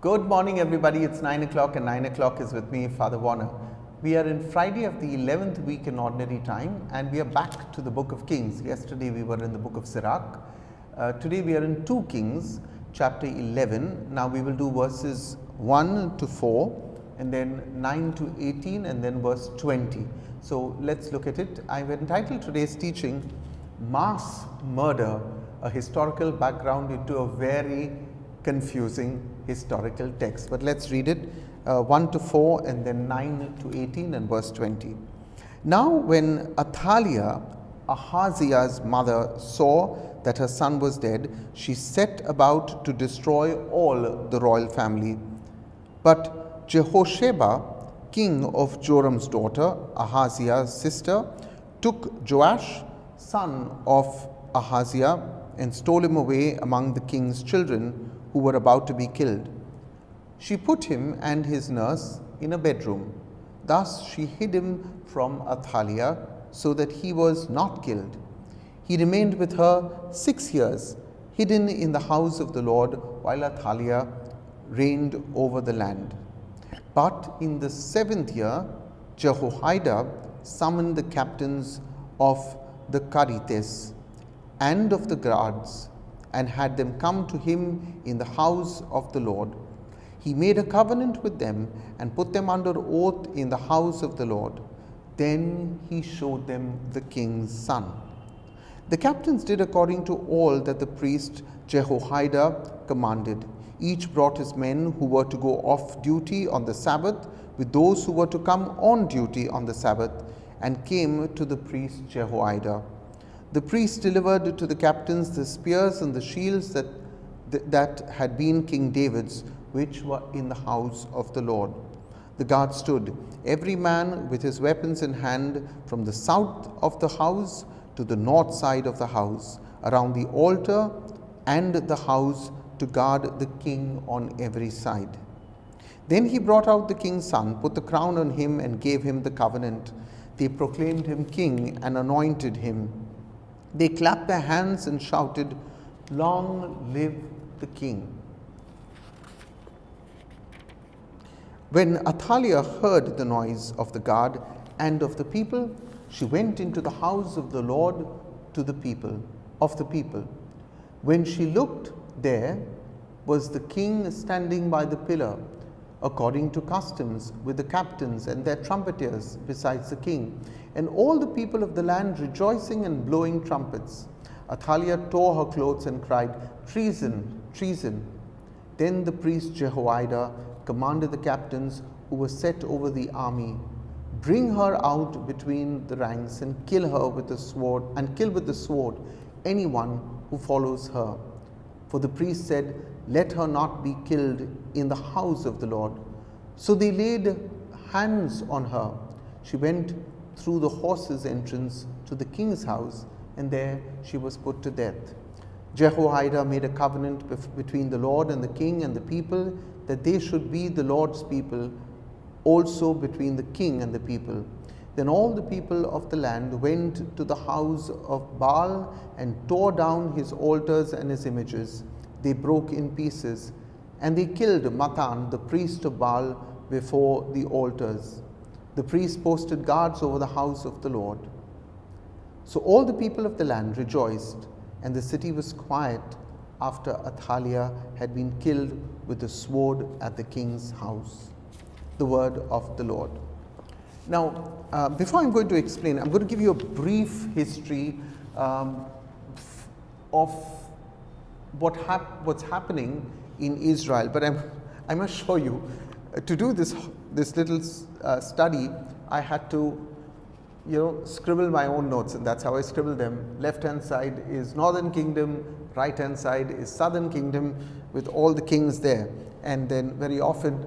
Good morning, everybody. It's 9 o'clock, and 9 o'clock is with me, Father Warner. We are in Friday of the 11th week in Ordinary Time, and we are back to the Book of Kings. Yesterday, we were in the Book of Sirach. Today, we are in 2 Kings, chapter 11. Now, we will do verses 1 to 4, and then 9 to 18, and then verse 20. So, let's look at it. I've entitled today's teaching, Mass Murder, a Historical Background into a Very Confusing Historical Text. But let's read it, 1 to 4 and then 9 to 18 and verse 20. Now when Athaliah, Ahaziah's mother, saw that her son was dead, she set about to destroy all the royal family. But Jehosheba, king of Joram's daughter, Ahaziah's sister, took Joash, son of Ahaziah, and stole him away among the king's children who were about to be killed. She put him and his nurse in a bedroom. Thus she hid him from Athaliah so that he was not killed. He remained with her 6 years, hidden in the house of the Lord, while Athaliah reigned over the land. But in the 7th year, Jehoiada summoned the captains of the Carites and of the guards, and had them come to him in the house of the Lord. He made a covenant with them and put them under oath in the house of the Lord. Then he showed them the king's son. The captains did according to all that the priest Jehoiada commanded. Each brought his men who were to go off duty on the Sabbath with those who were to come on duty on the Sabbath, and came to the priest Jehoiada. The priest delivered to the captains the spears and the shields that had been King David's, which were in the house of the Lord. The guard stood, every man with his weapons in hand, from the south of the house to the north side of the house, around the altar and the house, to guard the king on every side. Then he brought out the king's son, put the crown on him, and gave him the covenant. They proclaimed him king and anointed him. They clapped their hands and shouted, "Long live the king." When Athaliah heard the noise of the guard and of the people, she went into the house of the Lord to the people. When she looked, there was the king standing by the pillar, according to customs, with the captains and their trumpeters besides the king, and all the people of the land rejoicing and blowing trumpets. Athaliah tore her clothes and cried, "Treason, treason!" Then the priest Jehoiada commanded the captains who were set over the army, "Bring her out between the ranks and kill her with the sword, and kill with the sword anyone who follows her." For the priest said, "Let her not be killed in the house of the Lord." So they laid hands on her. She went through the horses' entrance to the king's house, and there she was put to death. Jehoiada made a covenant between the Lord and the king and the people, that they should be the Lord's people, also between the king and the people. Then all the people of the land went to the house of Baal and tore down his altars and his images. They broke in pieces, and they killed Mathan, the priest of Baal, before the altars. The priest posted guards over the house of the Lord. So all the people of the land rejoiced, and the city was quiet after Athaliah had been killed with a sword at the king's house. The word of the Lord. Now, before I'm going to explain, I'm going to give you a brief history of what's happening in Israel. But I must show you, to do this little study, I had to scribble my own notes, and that's how I scribbled them. Left hand side is Northern Kingdom, right hand side is Southern Kingdom, with all the kings there. And then very often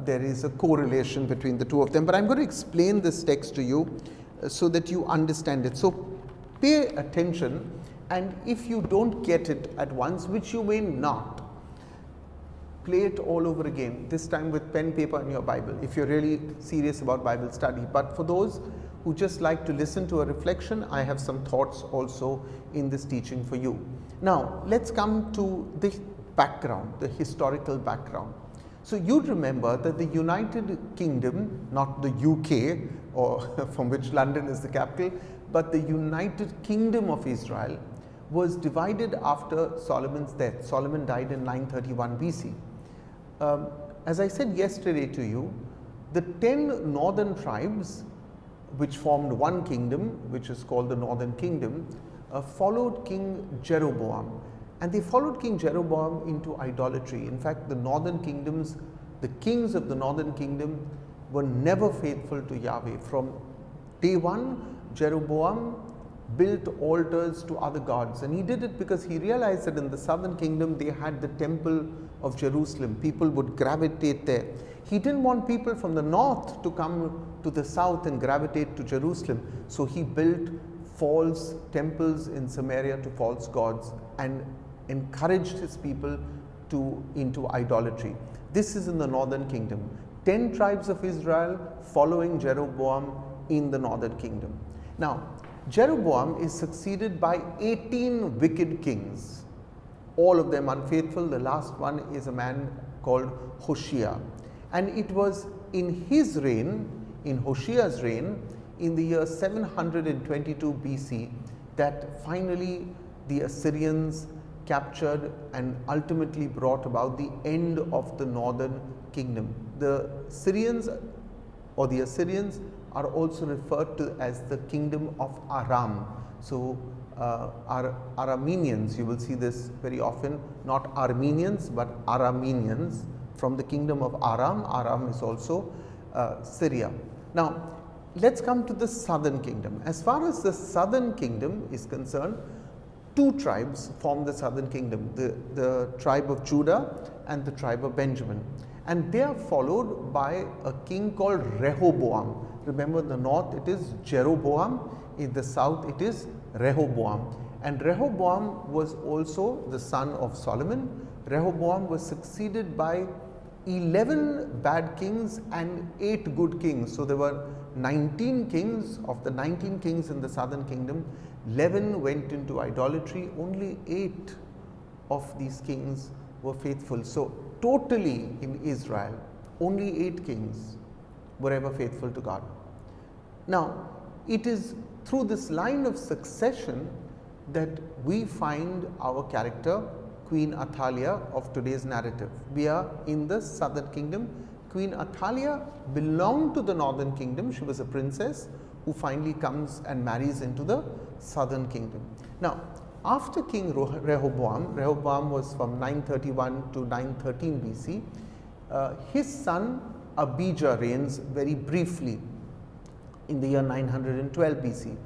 there is a correlation between the two of them. But I'm going to explain this text to you so that you understand it. So pay attention, and if you don't get it at once, which you may not, play it all over again, this time with pen, paper and your Bible, if you're really serious about Bible study. But for those who just like to listen to a reflection, I have some thoughts also in this teaching for you. Now, let's come to the background, the historical background. So you'd remember that the United Kingdom, not the UK or from which London is the capital, but the United Kingdom of Israel was divided after Solomon's death. Solomon died in 931 BC. As I said yesterday to you, the 10 northern tribes which formed one kingdom, which is called the Northern Kingdom, followed King Jeroboam. And they followed King Jeroboam into idolatry. In fact, the northern kingdoms, the kings of the northern kingdom were never faithful to Yahweh. From day one, Jeroboam built altars to other gods, and he did it because he realized that in the southern kingdom they had the temple of Jerusalem. People would gravitate there. He didn't want people from the north to come to the south and gravitate to Jerusalem, so he built false temples in Samaria to false gods and encouraged his people into idolatry. This is in the northern kingdom. 10 tribes of Israel following Jeroboam in the northern kingdom. Now, Jeroboam is succeeded by 18 wicked kings, all of them unfaithful. The last one is a man called Hoshea. And it was in his reign, in Hoshea's reign, in the year 722 BC, that finally the Assyrians captured and ultimately brought about the end of the northern kingdom. The Syrians or the Assyrians are also referred to as the kingdom of Aram. So Arameans, you will see this very often, not Armenians but Arameans, from the kingdom of Aram. Aram is also Syria. Now let's come to the southern kingdom. As far as the southern kingdom is concerned, two tribes form the southern kingdom, the tribe of Judah and the tribe of Benjamin, and they are followed by a king called Rehoboam. Remember, in the north it is Jeroboam, in the south it is Rehoboam, and Rehoboam was also the son of Solomon. Rehoboam was succeeded by 11 bad kings and 8 good kings. So there were 19 kings. Of the 19 kings in the southern kingdom, 11 went into idolatry. Only 8 of these kings were faithful. So totally in Israel, only 8 kings were ever faithful to God. Now, it is through this line of succession that we find our character, Queen Athaliah, of today's narrative. We are in the southern kingdom. Queen Athaliah belonged to the northern kingdom. She was a princess who finally comes and marries into the southern kingdom. Now, after King Rehoboam was from 931 to 913 BC, his son Abijah reigns very briefly in the year 912 BC,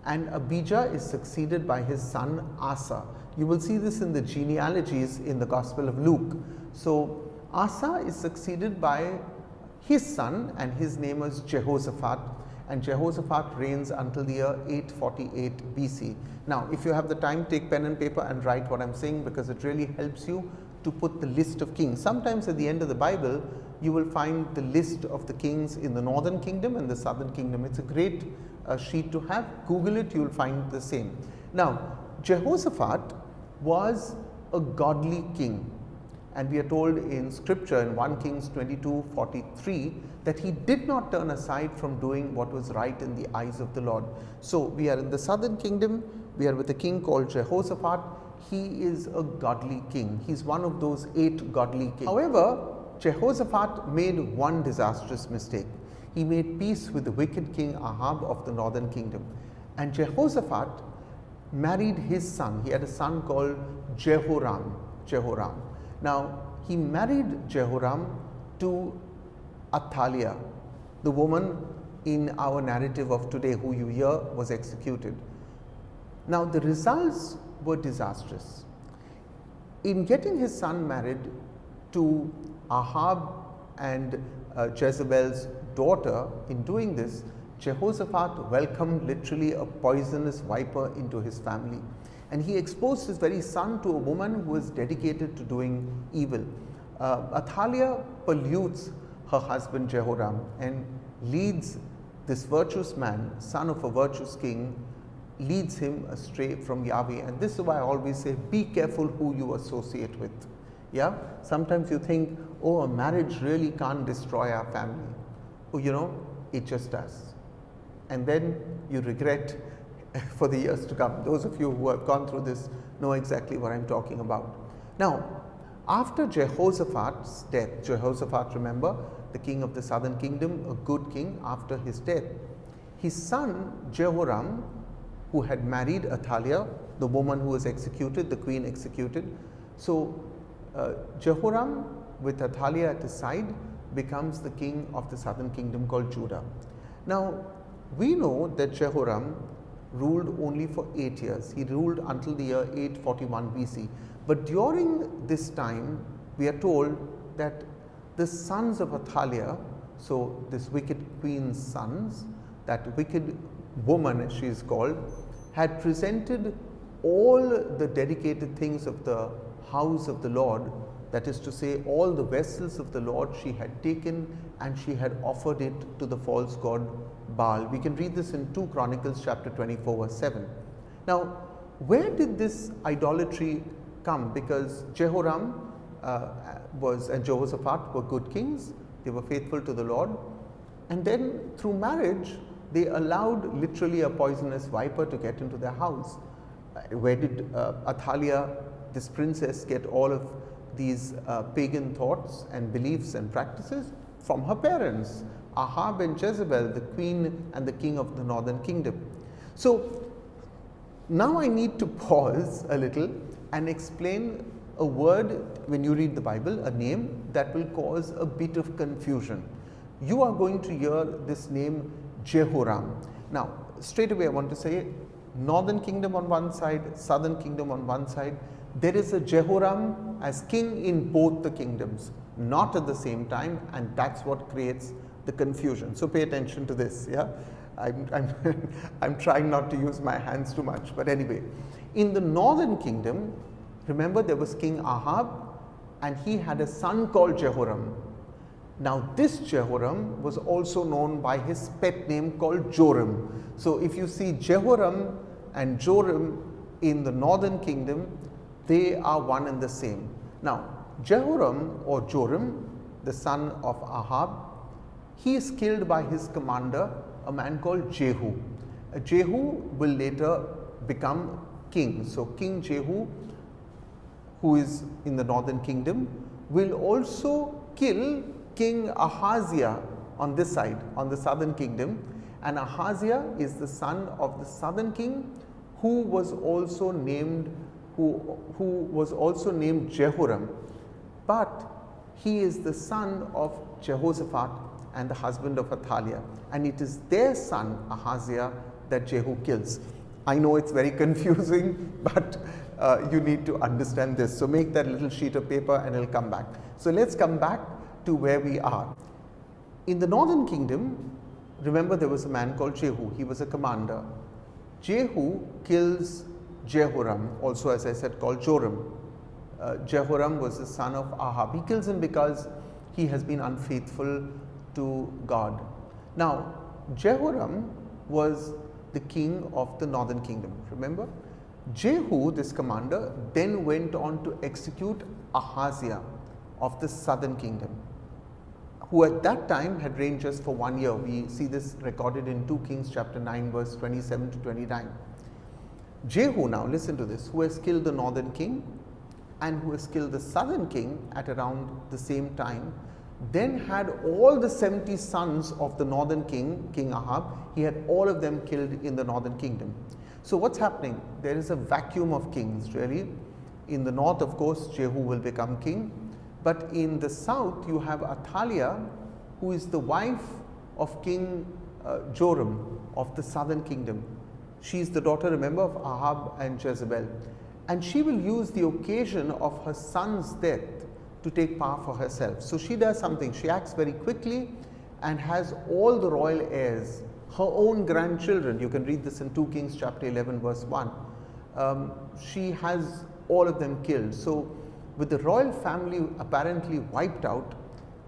and Abijah is succeeded by his son Asa. You will see this in the genealogies in the Gospel of Luke. So Asa is succeeded by his son, and his name was Jehoshaphat, and Jehoshaphat reigns until the year 848 BC. Now, if you have the time, take pen and paper and write what I am saying, because it really helps you to put the list of kings. Sometimes at the end of the Bible, you will find the list of the kings in the northern kingdom and the southern kingdom. It's a great sheet to have. Google it, you will find the same. Now, Jehoshaphat was a godly king, and we are told in scripture in 1 Kings 22:43 that he did not turn aside from doing what was right in the eyes of the Lord. So we are in the southern kingdom. We are with a king called Jehoshaphat. He is a godly king. He's one of those 8 godly kings. However, Jehoshaphat made one disastrous mistake. He made peace with the wicked king Ahab of the northern kingdom, and Jehoshaphat married his son. He had a son called Jehoram. Now, he married Jehoram to Athaliah, the woman in our narrative of today who you hear was executed. Now, the results were disastrous. In getting his son married to Ahab and Jezebel's daughter, in doing this, Jehoshaphat welcomed literally a poisonous viper into his family, and he exposed his very son to a woman who was dedicated to doing evil. Athaliah pollutes her husband Jehoram and leads this virtuous man, son of a virtuous king, leads him astray from Yahweh. And this is why I always say, be careful who you associate with. Yeah, sometimes you think, oh, a marriage really can't destroy our family. Oh, it just does. And then you regret for the years to come. Those of you who have gone through this know exactly what I'm talking about. Now, after Jehoshaphat's death, Jehoshaphat, remember, the king of the southern kingdom, a good king, after his death, his son Jehoram, who had married Athaliah, the woman who was executed, the queen executed. So Jehoram, with Athaliah at his side, becomes the king of the southern kingdom called Judah. Now, we know that Jehoram ruled only for 8 years. He ruled until the year 841 BC. But during this time, we are told that the sons of Athaliah, so this wicked queen's sons, that wicked woman as she is called, had presented all the dedicated things of the house of the Lord, that is to say, all the vessels of the Lord she had taken and she had offered it to the false god Baal. We can read this in 2 Chronicles chapter 24 verse 7. Now, where did this idolatry come? Because Jehoram and Jehoshaphat were good kings, they were faithful to the Lord, and then through marriage they allowed literally a poisonous viper to get into their house. Where did Athaliah, this princess, get all of these pagan thoughts and beliefs and practices? From her parents, Ahab and Jezebel, the queen and the king of the northern kingdom. So now I need to pause a little and explain a word when you read the Bible, a name that will cause a bit of confusion. You are going to hear this name Jehoram. Now, straight away I want to say, northern kingdom on one side, southern kingdom on one side. There is a Jehoram as king in both the kingdoms, not at the same time, and that's what creates the confusion. So pay attention to this. Yeah, I'm trying not to use my hands too much, but anyway, in the northern kingdom, remember there was King Ahab, and he had a son called Jehoram. Now this Jehoram was also known by his pet name called Joram. So if you see Jehoram and Joram in the northern kingdom, they are one and the same. Now Jehoram or Joram, the son of Ahab, he is killed by his commander, a man called Jehu. Jehu will later become king. So King Jehu, who is in the northern kingdom, will also kill King Ahaziah on this side, on the southern kingdom. And Ahaziah is the son of the southern king, who was also named Jehoram, but he is the son of Jehoshaphat and the husband of Athaliah, and it is their son Ahaziah that Jehu kills. I know it's very confusing, but you need to understand this. So make that little sheet of paper and I'll come back. So let's come back to where we are. In the northern kingdom, remember there was a man called Jehu. He was a commander. Jehu kills Jehoram, also as I said called Joram. Jehoram was the son of Ahab. He kills him because he has been unfaithful to God. Now, Jehoram was the king of the northern kingdom, remember? Jehu, this commander, then went on to execute Ahaziah of the southern kingdom, who at that time had reigned just for 1 year. We see this recorded in 2 Kings chapter 9 verse 27 to 29. Jehu, now listen to this, who has killed the northern king and who has killed the southern king at around the same time, then had all the 70 sons of the northern king, King Ahab, he had all of them killed in the northern kingdom. So what's happening? There is a vacuum of kings really. In the north, of course, Jehu will become king, but in the south you have Athaliah, who is the wife of King Joram of the southern kingdom. She is the daughter, remember, of Ahab and Jezebel, and she will use the occasion of her son's death to take power for herself. So she does something, she acts very quickly and has all the royal heirs, her own grandchildren. You can read this in 2 Kings chapter 11 verse 1. She has all of them killed. So with the royal family apparently wiped out,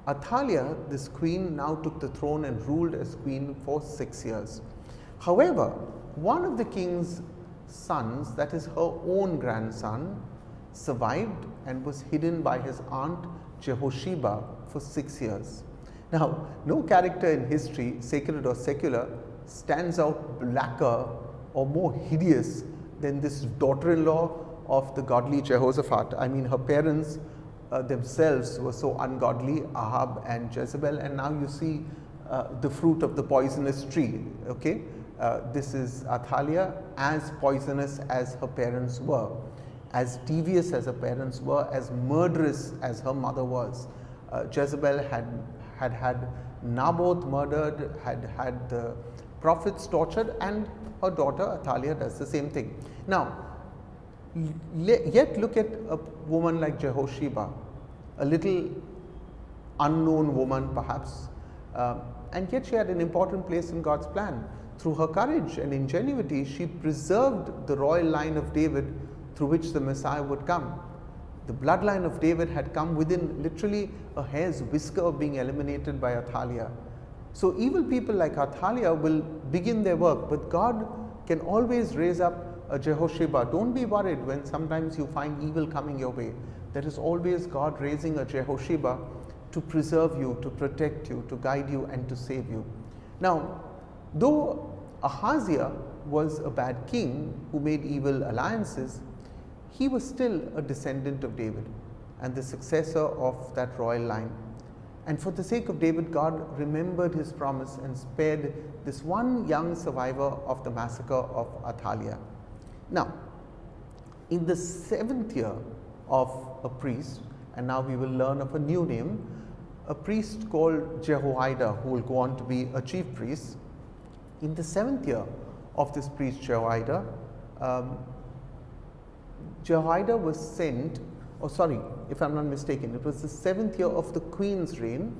Athaliah, this queen, now took the throne and ruled as queen for 6 years. However, one of the king's sons, that is her own grandson, survived and was hidden by his aunt Jehosheba for 6 years. Now, no character in history, sacred or secular, stands out blacker or more hideous than this daughter-in-law of the godly Jehoshaphat. I mean, her parents themselves were so ungodly, Ahab and Jezebel, and now you see the fruit of the poisonous tree. Okay, this is Athaliah, as poisonous as her parents were, as devious as her parents were, as murderous as her mother was. Jezebel had Naboth murdered, had the prophets tortured, and her daughter Athaliah does the same thing. Now, yet look at a woman like Jehosheba, a little unknown woman perhaps, and yet she had an important place in God's plan. Through her courage and ingenuity, she preserved the royal line of David through which the Messiah would come. The bloodline of David had come within literally a hair's whisker of being eliminated by Athaliah. So evil people like Athaliah will begin their work, but God can always raise up a Jehosheba. Don't be worried when sometimes you find evil coming your way. There is always God raising a Jehosheba to preserve you, to protect you, to guide you, and to save you. Now, though Ahaziah was a bad king who made evil alliances, he was still a descendant of David and the successor of that royal line. And for the sake of David, God remembered his promise and spared this one young survivor of the massacre of Athaliah. Now, in the 7th year of a priest, and now we will learn of a new name, a priest called Jehoiada, who will go on to be a chief priest. In the 7th year of this priest Jehoiada, Jehoiada was sent, if I'm not mistaken, it was the 7th year of the queen's reign,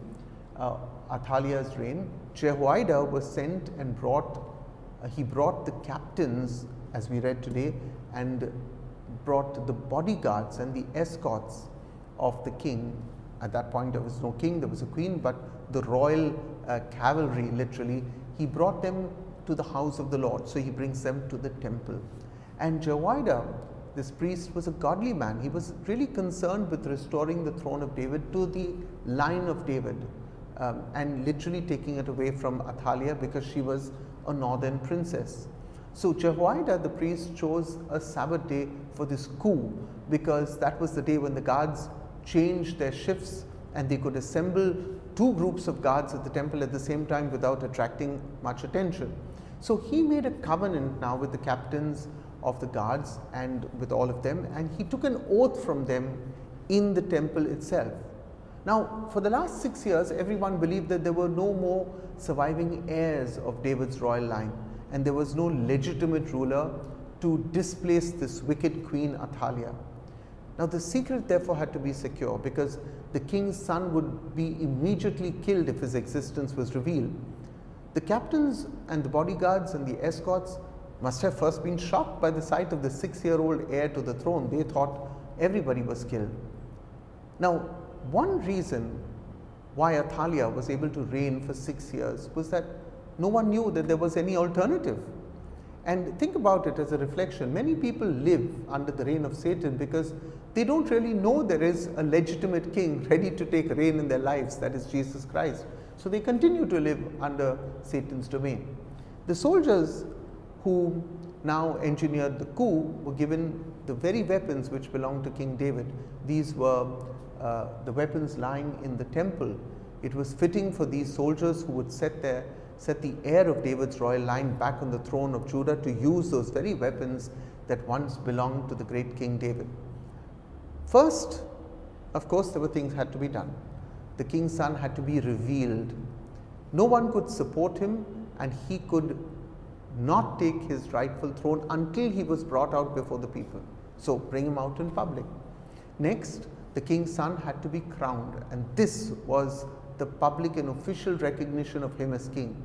Athaliah's reign. Jehoiada was sent and he brought the captains, as we read today, and brought the bodyguards and the escorts of the king. At that point there was no king, there was a queen, but the royal cavalry, literally, he brought them to the house of the Lord. So he brings them to the temple. And Jehoiada, this priest, was a godly man. He was really concerned with restoring the throne of David to the line of David, and literally taking it away from Athaliah because she was a northern princess. So Jehoiada, the priest, chose a Sabbath day for this coup, because that was the day when the guards changed their shifts and they could assemble 2 groups of guards at the temple at the same time without attracting much attention. So he made a covenant now with the captains of the guards and with all of them, and he took an oath from them in the temple itself. Now, for the last 6 years, everyone believed that there were no more surviving heirs of David's royal line, and there was no legitimate ruler to displace this wicked queen Athaliah. Now, the secret therefore had to be secure, because the king's son would be immediately killed if his existence was revealed. The captains and the bodyguards and the escorts must have first been shocked by the sight of the 6-year-old heir to the throne. They thought everybody was killed. Now, one reason why Athaliah was able to reign for 6 years was that no one knew that there was any alternative. And think about it as a reflection. Many people live under the reign of Satan because they don't really know there is a legitimate king ready to take reign in their lives, that is Jesus Christ. So they continue to live under Satan's domain. The soldiers who now engineered the coup were given the very weapons which belonged to King David. These were the weapons lying in the temple. It was fitting for these soldiers who would set the heir of David's royal line back on the throne of Judah to use those very weapons that once belonged to the great King David. First, of course, there were things had to be done. The king's son had to be revealed. No one could support him, and he could not take his rightful throne until he was brought out before the people. So bring him out in public. Next, the king's son had to be crowned, and this was the public and official recognition of him as king.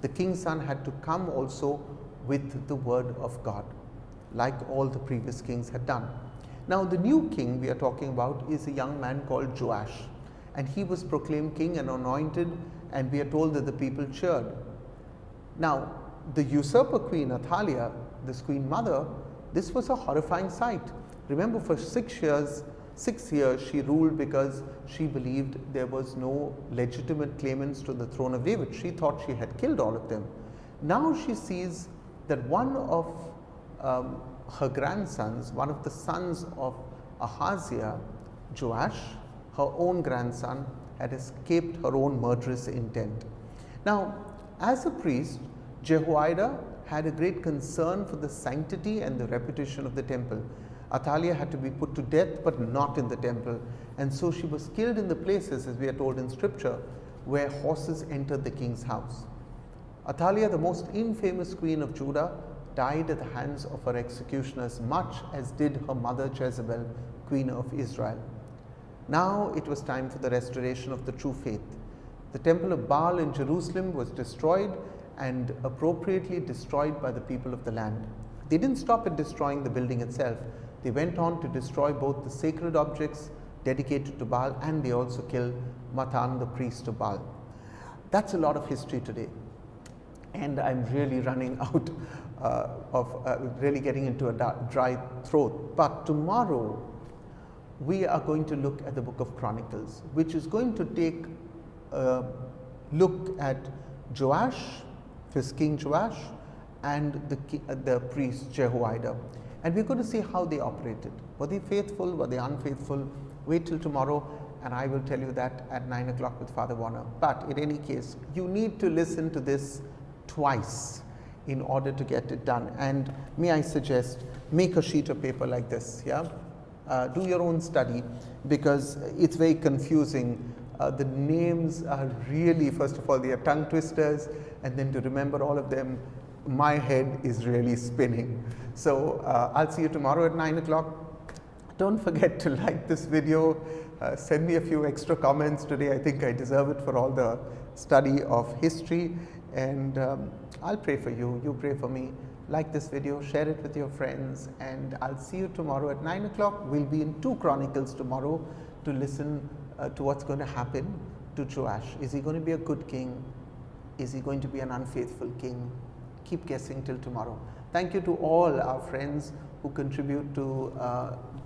The king's son had to come also with the word of God, like all the previous kings had done. Now, the new king we are talking about is a young man called Joash, and he was proclaimed king and anointed, and we are told that the people cheered. Now, the usurper queen Athaliah, this queen mother, this was a horrifying sight. Remember, for 6 years, 6 years she ruled because she believed there was no legitimate claimants to the throne of David. She thought she had killed all of them. Now she sees that one of her grandsons, one of the sons of Ahaziah, Joash, her own grandson, had escaped her own murderous intent. Now, as a priest, Jehoiada had a great concern for the sanctity and the reputation of the temple. Athaliah had to be put to death, but not in the temple, and so she was killed in the places, as we are told in scripture, where horses entered the king's house. Athaliah, the most infamous queen of Judah, died at the hands of her executioners, much as did her mother Jezebel, queen of Israel. Now it was time for the restoration of the true faith. The temple of Baal in Jerusalem was destroyed, and appropriately destroyed by the people of the land. They didn't stop at destroying the building itself. They went on to destroy both the sacred objects dedicated to Baal, and they also killed Matan, the priest of Baal. That's a lot of history today, and I'm really running out really getting into a dry throat. But tomorrow we are going to look at the book of Chronicles, which is going to take a look at Joash, King Joash, and the priest Jehoiada. And we're going to see how they operated. Were they faithful? Were they unfaithful? Wait till tomorrow, and I will tell you that at 9 o'clock with Father Warner. But in any case, you need to listen to this twice in order to get it done. And may I suggest, make a sheet of paper like this, yeah? Do your own study, because it's very confusing. The names are really, first of all, they are tongue twisters, and then to remember all of them, my head is really spinning. So I'll see you tomorrow at 9 o'clock. Don't forget to like this video, send me a few extra comments today. I think I deserve it for all the study of history, and I'll pray for you, you pray for me. Like this video, share it with your friends, and I'll see you tomorrow at 9 o'clock. We'll be in 2 Chronicles tomorrow to listen to what's going to happen to Joash. Is he going to be a good king? Is he going to be an unfaithful king? Keep guessing till tomorrow. Thank you to all our friends who contribute to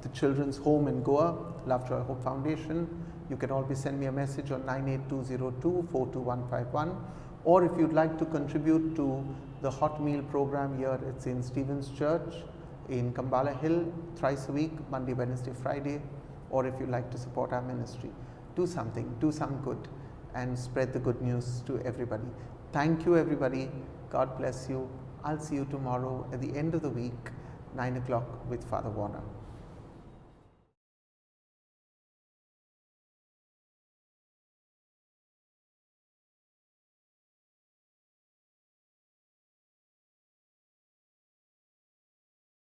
the Children's Home in Goa, Love Joy Hope Foundation. You can always send me a message on 98202 42151, or if you'd like to contribute to the hot meal program here at St. Stephen's Church in Kambala Hill, thrice a week, Monday, Wednesday, Friday, or if you'd like to support our ministry, do something, do some good, and spread the good news to everybody. Thank you, everybody. God bless you. I'll see you tomorrow at the end of the week, 9 o'clock with Father Warner.